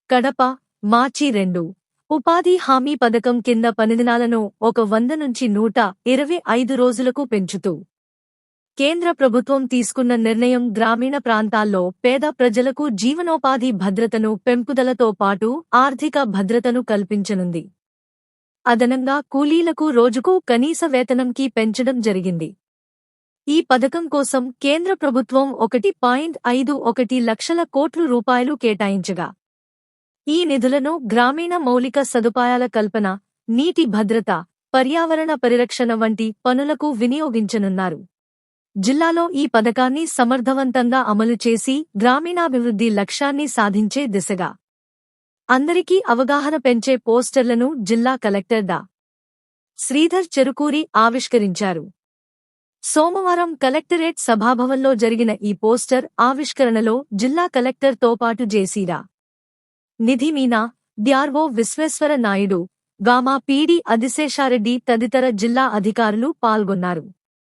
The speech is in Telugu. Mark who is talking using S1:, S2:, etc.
S1: కడప, మార్చి 2. ఉపాధి హామీ పథకం కింద పనిదినాలను 100 నుంచి 125 రోజులకు పెంచుతూ కేంద్ర ప్రభుత్వం తీసుకున్న నిర్ణయం గ్రామీణ ప్రాంతాల్లో పేద ప్రజలకు జీవనోపాధి భద్రతను పెంపుదలతో పాటు ఆర్థిక భద్రతను కల్పించనుంది. అదనంగా కూలీలకు రోజుకు కనీస వేతనంకి పెంచడం జరిగింది. ఈ పథకం కోసం కేంద్ర ప్రభుత్వం 1.51 లక్షల కోట్ల రూపాయలు కేటాయించగా ఈ నిధులను గ్రామీణ మౌలిక సదుపాయాల కల్పన, నీటి భద్రత, పర్యావరణ పరిరక్షణ వంటి పనులకు వినియోగించనున్నారు. జిల్లాలో ఈ పథకాన్ని సమర్థవంతంగా అమలు చేసి గ్రామీణాభివృద్ధి లక్ష్యాన్ని సాధించే దిశగా అందరికీ అవగాహన పెంచే పోస్టర్లను జిల్లా కలెక్టర్ డా. శ్రీధర్ చెరుకూరి ఆవిష్కరించారు. సోమవారం కలెక్టరేట్ సభాభవన్లో జరిగిన ఈ పోస్టర్ ఆవిష్కరణలో జిల్లా కలెక్టర్ తో పాటు జేసీరా. నిధి మీనా, డ్యార్వో విశ్వేశ్వర నాయుడు, గామా పీడీ ఆదిశేషారెడ్డి తదితర జిల్లా అధికారులు పాల్గొన్నారు.